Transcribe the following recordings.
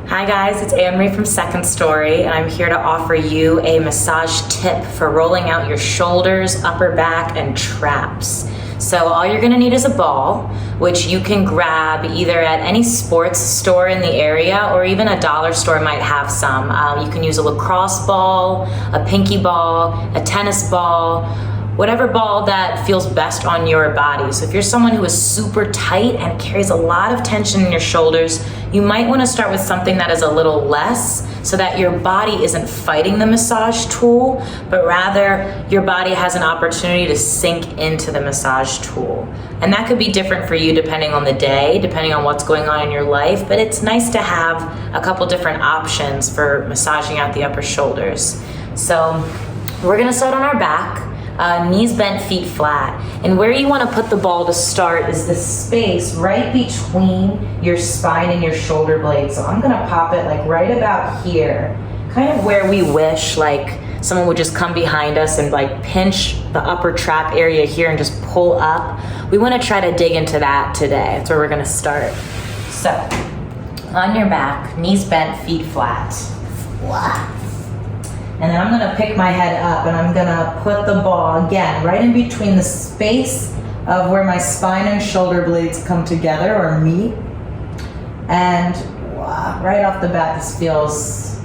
Hi guys, it's Anne-Marie from Second Story, and I'm here to offer you a massage tip for rolling out your shoulders, upper back, and traps. So all you're gonna need is a ball, which you can grab either at any sports store in the area, or even a dollar store might have some. You can use a lacrosse ball, a pinky ball, a tennis ball, whatever ball that feels best on your body. So if you're someone who is super tight and carries a lot of tension in your shoulders, you might want to start with something that is a little less, so that your body isn't fighting the massage tool, but rather your body has an opportunity to sink into the massage tool. And that could be different for you depending on the day, depending on what's going on in your life, but it's nice to have a couple different options for massaging out the upper shoulders. So we're gonna start on our back. Knees bent, feet flat. And where you want to put the ball to start is the space right between your spine and your shoulder blades. So I'm going to pop it like right about here, kind of where we wish like someone would just come behind us and like pinch the upper trap area here and just pull up. We want to try to dig into that today. That's where we're going to start. So on your back, knees bent, feet flat. Wow. And then I'm gonna pick my head up and I'm gonna put the ball, again, right in between the space of where my spine and shoulder blades come together or meet. And wow, right off the bat, this feels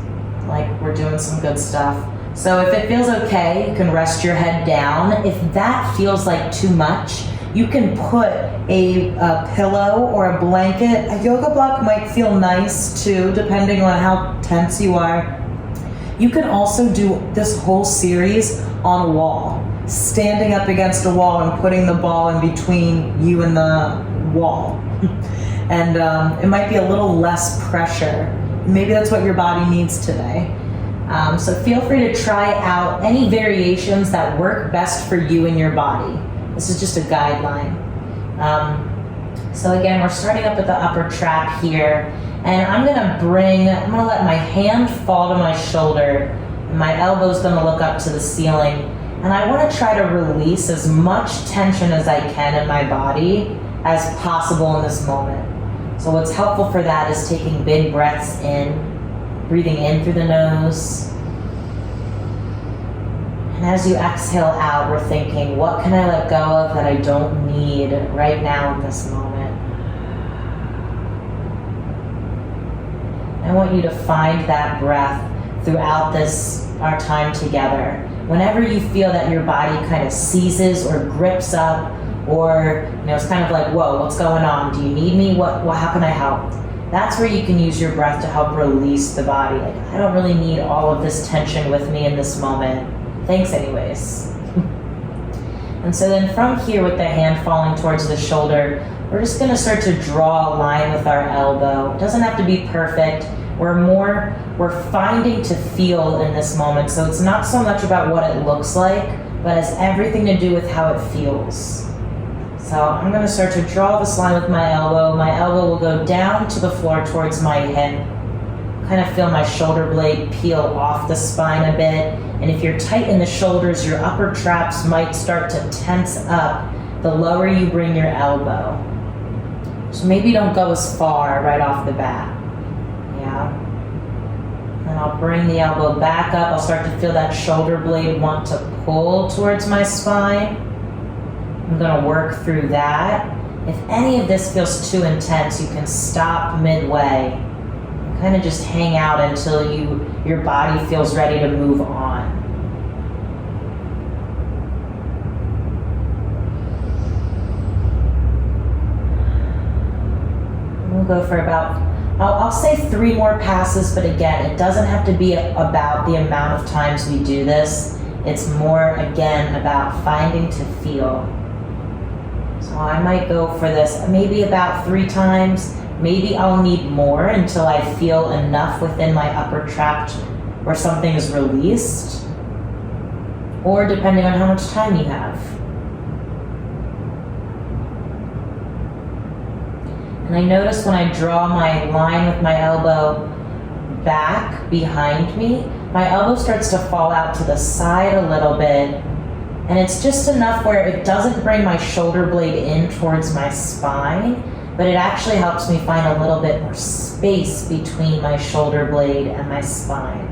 like we're doing some good stuff. So if it feels okay, you can rest your head down. If that feels like too much, you can put a pillow or a blanket. A yoga block might feel nice too, depending on how tense you are. You can also do this whole series on a wall, standing up against a wall and putting the ball in between you and the wall. And it might be a little less pressure. Maybe that's what your body needs today. So feel free to try out any variations that work best for you and your body. This is just a guideline. So again, we're starting up at the upper trap here. And I'm gonna let my hand fall to my shoulder, and my elbow's gonna look up to the ceiling. And I wanna try to release as much tension as I can in my body as possible in this moment. So what's helpful for that is taking big breaths in, breathing in through the nose. And as you exhale out, we're thinking, what can I let go of that I don't need right now in this moment? I want you to find that breath throughout our time together. Whenever you feel that your body kind of seizes or grips up, or it's kind of like, whoa, what's going on? Do you need me? How can I help? That's where you can use your breath to help release the body. Like, I don't really need all of this tension with me in this moment. Thanks anyways. And so then from here, with the hand falling towards the shoulder, we're just gonna start to draw a line with our elbow. It doesn't have to be perfect. We're finding to feel in this moment. So it's not so much about what it looks like, but it's everything to do with how it feels. So I'm gonna start to draw this line with my elbow. My elbow will go down to the floor towards my hip. Kind of feel my shoulder blade peel off the spine a bit. And if you're tight in the shoulders, your upper traps might start to tense up the lower you bring your elbow. So maybe don't go as far right off the bat. Yeah. And I'll bring the elbow back up. I'll start to feel that shoulder blade want to pull towards my spine. I'm gonna work through that. If any of this feels too intense, you can stop midway. Kind of just hang out until your body feels ready to move on. We'll go for about, I'll say 3 more passes, but again, it doesn't have to be about the amount of times we do this. It's more, again, about finding to feel. So I might go for this maybe about 3 times. Maybe I'll need more until I feel enough within my upper trap where something is released, or depending on how much time you have. And I notice when I draw my line with my elbow back behind me, my elbow starts to fall out to the side a little bit, and it's just enough where it doesn't bring my shoulder blade in towards my spine, but it actually helps me find a little bit more space between my shoulder blade and my spine.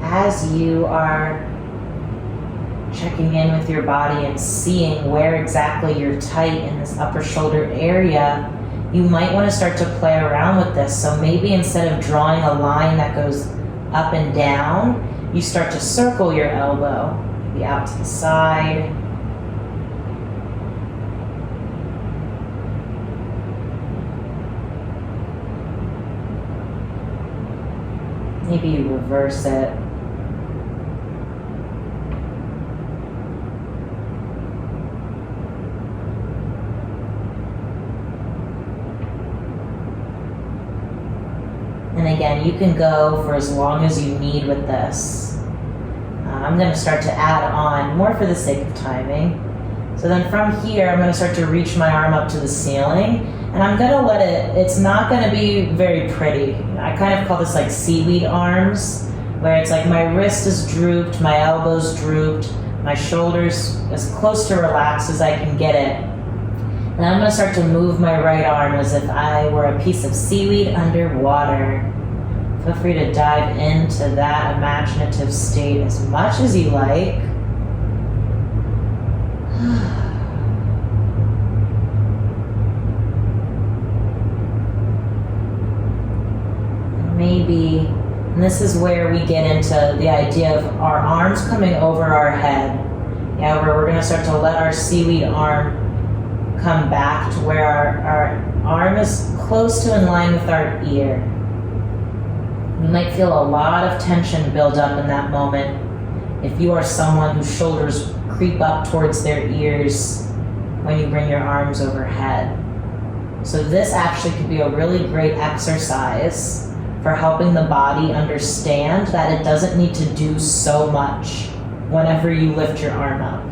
As you are checking in with your body and seeing where exactly you're tight in this upper shoulder area, you might want to start to play around with this. So maybe instead of drawing a line that goes up and down, you start to circle your elbow, maybe out to the side. Maybe you reverse it. And again, you can go for as long as you need with this. I'm going to start to add on more for the sake of timing. So then from here, I'm going to start to reach my arm up to the ceiling, and I'm going to let it, it's not going to be very pretty. I kind of call this like seaweed arms, where it's like my wrist is drooped, my elbows drooped, my shoulders as close to relaxed as I can get it. And I'm going to start to move my right arm as if I were a piece of seaweed underwater. Feel free to dive into that imaginative state as much as you like. Maybe, and this is where we get into the idea of our arms coming over our head. Yeah, where we're going to start to let our seaweed arm come back to where our arm is close to in line with our ear. You might feel a lot of tension build up in that moment if you are someone whose shoulders creep up towards their ears when you bring your arms overhead. So this actually could be a really great exercise for helping the body understand that it doesn't need to do so much whenever you lift your arm up.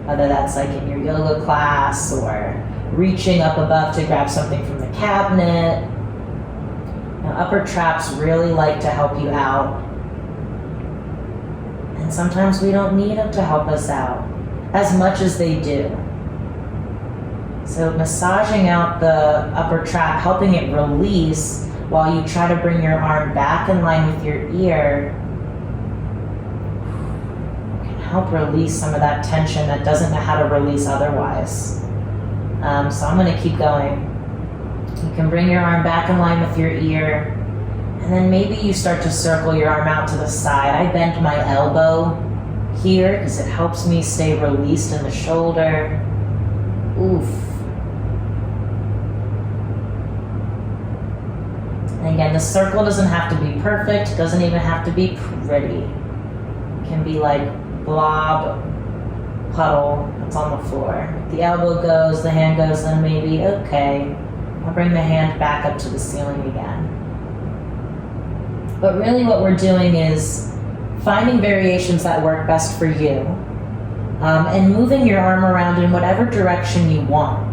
Whether that's like in your yoga class or reaching up above to grab something from the cabinet. Now, upper traps really like to help you out. And sometimes we don't need them to help us out as much as they do. So massaging out the upper trap, helping it release while you try to bring your arm back in line with your ear, help release some of that tension that doesn't know how to release otherwise. So I'm going to keep going. You can bring your arm back in line with your ear, and then maybe you start to circle your arm out to the side. I bend my elbow here because it helps me stay released in the shoulder. Oof. And again, the circle doesn't have to be perfect, it doesn't even have to be pretty. It can be like blob puddle that's on the floor. The elbow goes, the hand goes, then maybe, okay, I'll bring the hand back up to the ceiling again. But really what we're doing is finding variations that work best for you, and moving your arm around in whatever direction you want.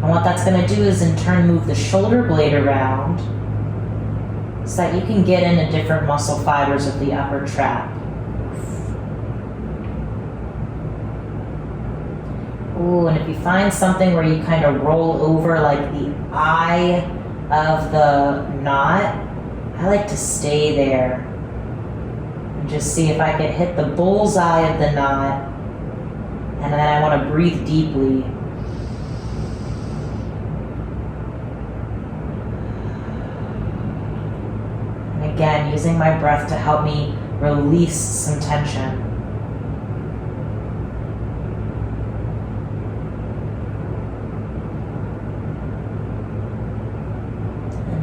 And what that's going to do is in turn move the shoulder blade around so that you can get into different muscle fibers of the upper trap. Ooh, and if you find something where you kind of roll over like the eye of the knot, I like to stay there and just see if I can hit the bullseye of the knot, and then I want to breathe deeply. And again, using my breath to help me release some tension.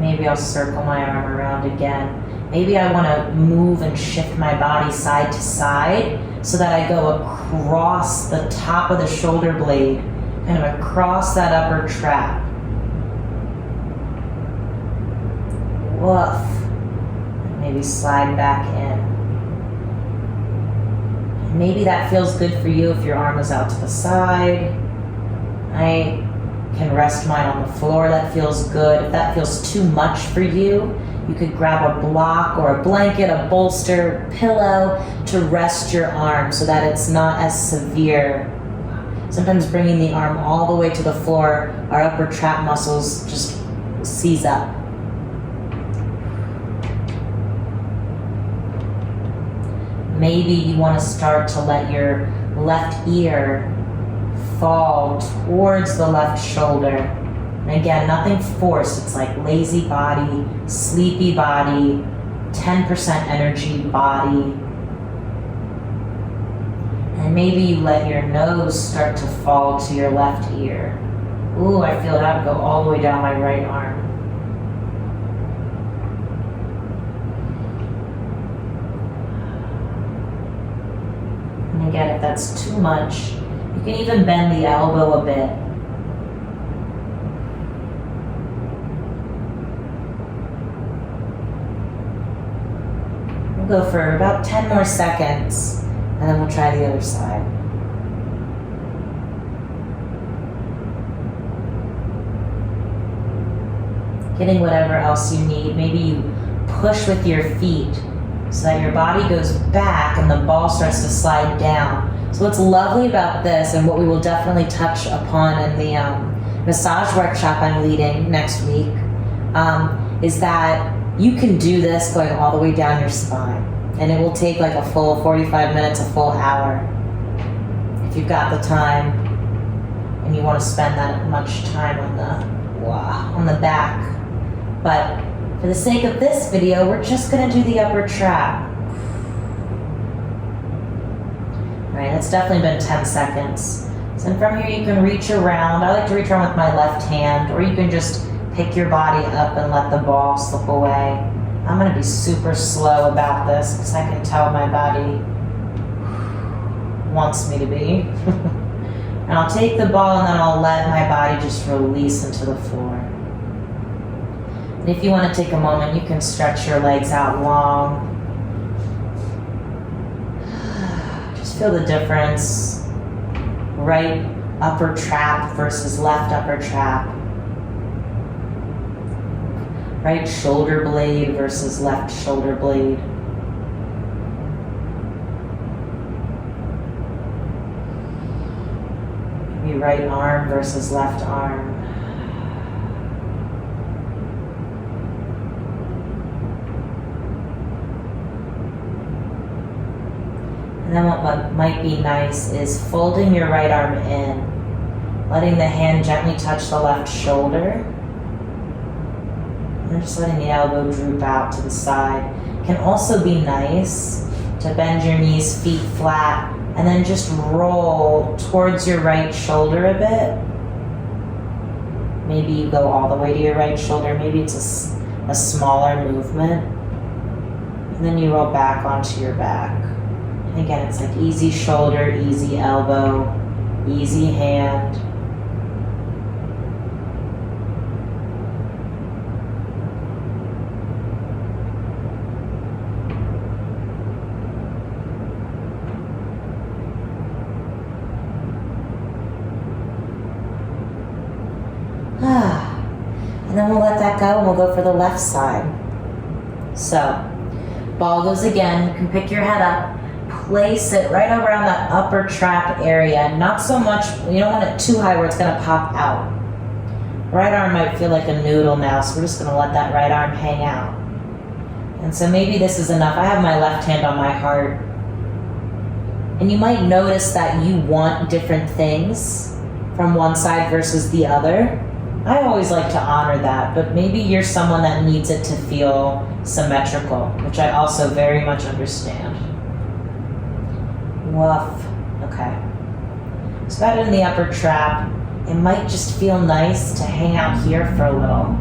Maybe I'll circle my arm around again. Maybe I want to move and shift my body side to side so that I go across the top of the shoulder blade, kind of across that upper trap. Woof. And maybe slide back in. And maybe that feels good for you if your arm is out to the side. I can rest mine on the floor. That feels good. If that feels too much for you, you could grab a block or a blanket, a bolster, pillow to rest your arm so that it's not as severe. Sometimes bringing the arm all the way to the floor, our upper trap muscles just seize up. Maybe you want to start to let your left ear fall towards the left shoulder. And again, nothing forced. It's like lazy body, sleepy body, 10% energy body. And maybe you let your nose start to fall to your left ear. Ooh, I feel that go all the way down my right arm. And again, if that's too much, you can even bend the elbow a bit. We'll go for about 10 more seconds, and then we'll try the other side. Getting whatever else you need. Maybe you push with your feet so that your body goes back and the ball starts to slide down. So what's lovely about this, and what we will definitely touch upon in the massage workshop I'm leading next week, is that you can do this going all the way down your spine. And it will take like a full 45 minutes, a full hour. If you've got the time and you want to spend that much time on the back. But for the sake of this video, we're just going to do the upper trap. All right, that's definitely been 10 seconds. So from here you can reach around. I like to reach around with my left hand, or you can just pick your body up and let the ball slip away. I'm going to be super slow about this because I can tell my body wants me to be. And I'll take the ball and then I'll let my body just release into the floor. And if you want to take a moment, you can stretch your legs out long. Just feel the difference. Right upper trap versus left upper trap. Right shoulder blade versus left shoulder blade. Maybe right arm versus left arm. And then what might be nice is folding your right arm in, letting the hand gently touch the left shoulder. And just letting the elbow droop out to the side. Can also be nice to bend your knees, feet flat, and then just roll towards your right shoulder a bit. Maybe you go all the way to your right shoulder. Maybe it's a smaller movement. And then you roll back onto your back. And again, it's like easy shoulder, easy elbow, easy hand. And then we'll let that go and we'll go for the left side. So, ball goes again. You can pick your head up, place it right around that upper trap area. Not so much, you don't want it too high where it's going to pop out. Right arm might feel like a noodle now, so we're just going to let that right arm hang out. And so maybe this is enough. I have my left hand on my heart. And you might notice that you want different things from one side versus the other. I always like to honor that, but maybe you're someone that needs it to feel symmetrical, which I also very much understand. Woof. Okay. So that in the upper trap, it might just feel nice to hang out here for a little.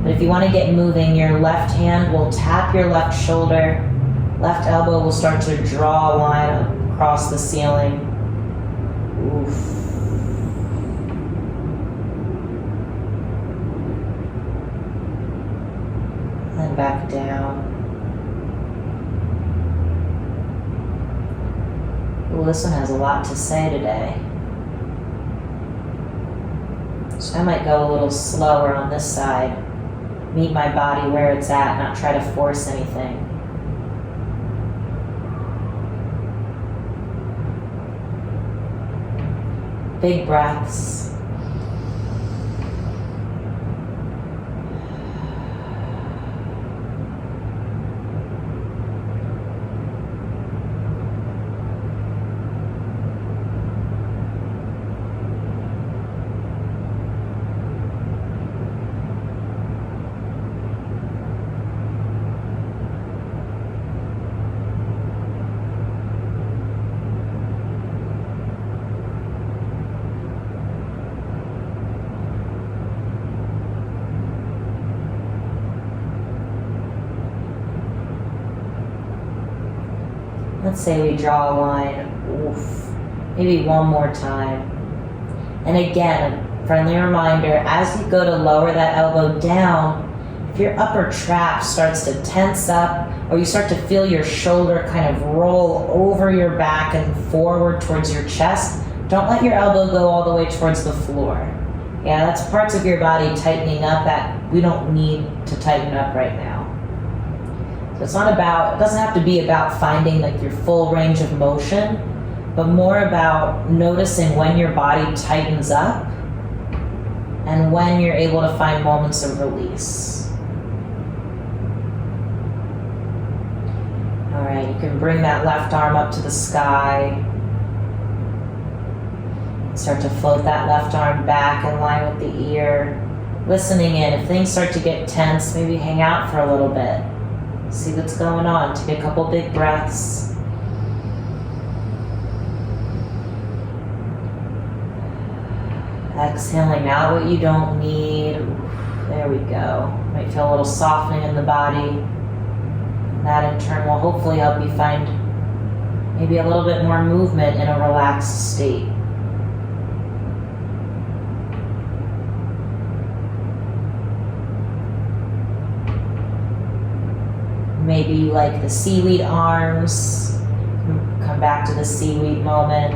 But if you want to get moving, your left hand will tap your left shoulder, left elbow will start to draw a line across the ceiling. Oof. And back down. Well, this one has a lot to say today. So I might go a little slower on this side, meet my body where it's at, not try to force anything. Big breaths. Let's say we draw a line, oof, maybe one more time. And again, a friendly reminder, as you go to lower that elbow down, if your upper trap starts to tense up, or you start to feel your shoulder kind of roll over your back and forward towards your chest, don't let your elbow go all the way towards the floor. Yeah, that's parts of your body tightening up that we don't need to tighten up right now. So it's not about, it doesn't have to be about finding like your full range of motion, but more about noticing when your body tightens up and when you're able to find moments of release. All right, you can bring that left arm up to the sky. Start to float that left arm back in line with the ear. Listening in, if things start to get tense, maybe hang out for a little bit. See what's going on. Take a couple big breaths. Exhaling out what you don't need. There we go. Might feel a little softening in the body. And that in turn will hopefully help you find maybe a little bit more movement in a relaxed state. Maybe you like the seaweed arms. Come back to the seaweed moment.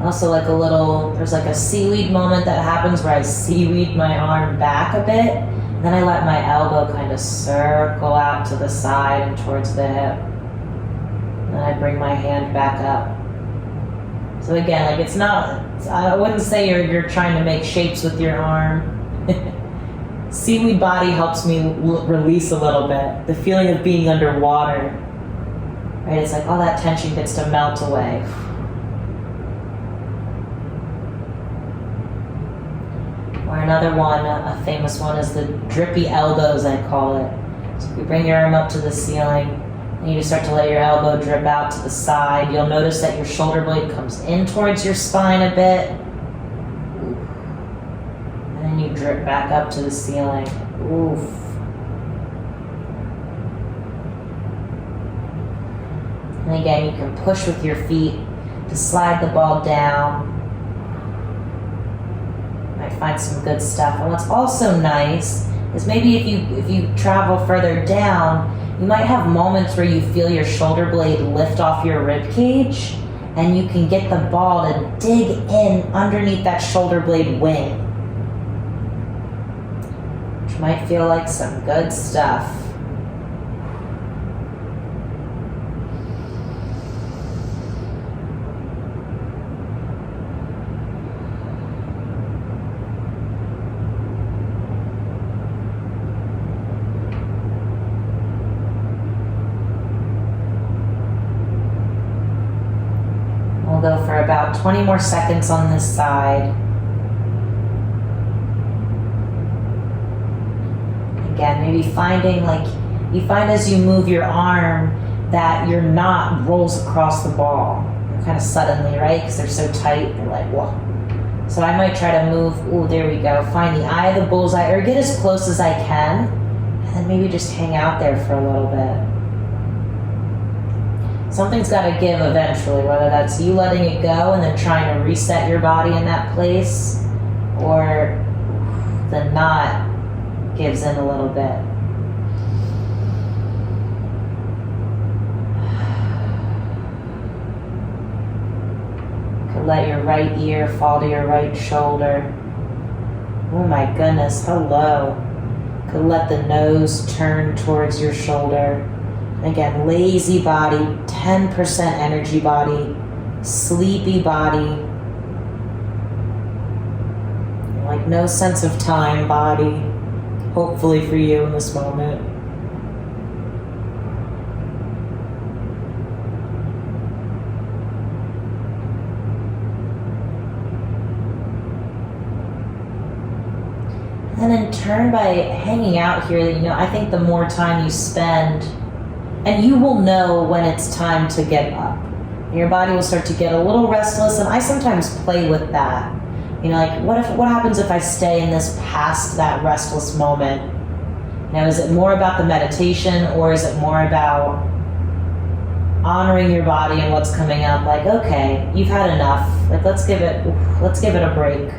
Also like a little, there's like a seaweed moment that happens where I seaweed my arm back a bit. And then I let my elbow kind of circle out to the side and towards the hip. And then I bring my hand back up. So again, like it's not, I wouldn't say you're trying to make shapes with your arm. Seaweed body helps me release a little bit. The feeling of being underwater, right? It's like all that tension gets to melt away. Or another one, a famous one, is the drippy elbows, I call it. So if you bring your arm up to the ceiling, and you just start to let your elbow drip out to the side. You'll notice that your shoulder blade comes in towards your spine a bit. And then you drip back up to the ceiling. Oof. And again, you can push with your feet to slide the ball down. You might find some good stuff. And what's also nice is maybe if you travel further down, you might have moments where you feel your shoulder blade lift off your rib cage, and you can get the ball to dig in underneath that shoulder blade wing, which might feel like some good stuff. We'll go for about 20 more seconds on this side. Again, maybe finding, like, you find as you move your arm that your knot rolls across the ball kind of suddenly, right? Because they're so tight, they're like, whoa. So I might try to move, ooh, there we go. Find the eye of the bullseye, or get as close as I can, and then maybe just hang out there for a little bit. Something's got to give eventually, whether that's you letting it go and then trying to reset your body in that place, or the knot gives in a little bit. Could let your right ear fall to your right shoulder. Oh my goodness, hello. Could let the nose turn towards your shoulder. Again, lazy body, 10% energy body, sleepy body. Like no sense of time body, hopefully for you in this moment. And in turn, by hanging out here, I think the more time you spend, and you will know when it's time to get up. Your body will start to get a little restless, and I sometimes play with that. Like what happens if I stay in this past that restless moment? Is it more about the meditation, or is it more about honoring your body and what's coming up? Like, okay, you've had enough. Like, let's give it a break.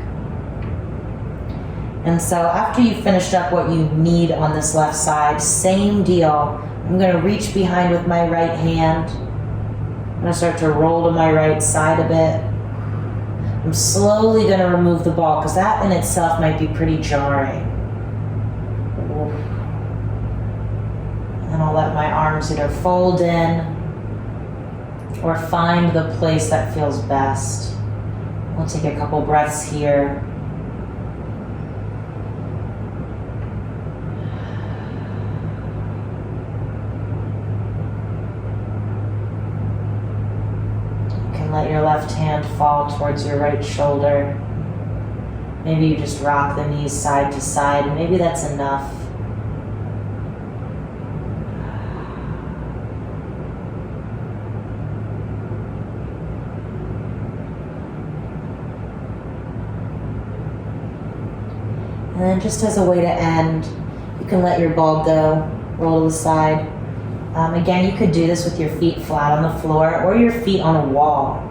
And so after you've finished up what you need on this left side, same deal. I'm going to reach behind with my right hand. I'm going to start to roll to my right side a bit. I'm slowly going to remove the ball because that in itself might be pretty jarring. And I'll let my arms either fold in or find the place that feels best. We'll take a couple breaths here. Let your left hand fall towards your right shoulder. Maybe you just rock the knees side to side, and maybe that's enough. And then just as a way to end, you can let your ball go, roll to the side. Again, you could do this with your feet flat on the floor or your feet on a wall.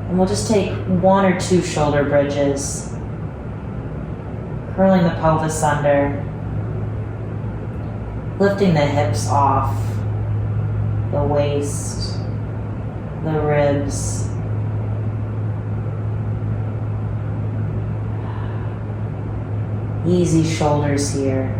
And we'll just take 1 or 2 shoulder bridges. Curling the pelvis under. Lifting the hips off. The waist. The ribs. Easy shoulders here.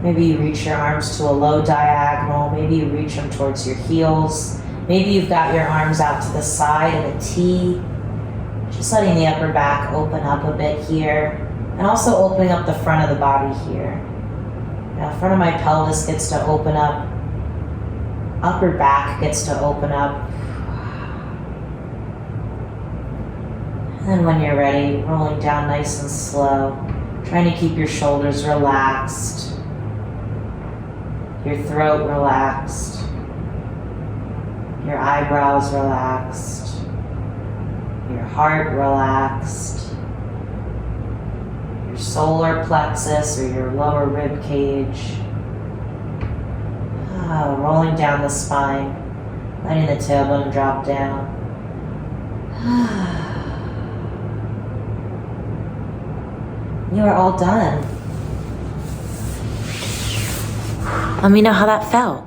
Maybe you reach your arms to a low diagonal. Maybe you reach them towards your heels. Maybe you've got your arms out to the side in a T. Just letting the upper back open up a bit here. And also opening up the front of the body here. Now, the front of my pelvis gets to open up. Upper back gets to open up. And when you're ready, rolling down nice and slow. Trying to keep your shoulders relaxed. Your throat relaxed, your eyebrows relaxed, your heart relaxed, your solar plexus or your lower rib cage. Rolling down the spine, letting the tailbone drop down. You are all done. Let me know how that felt.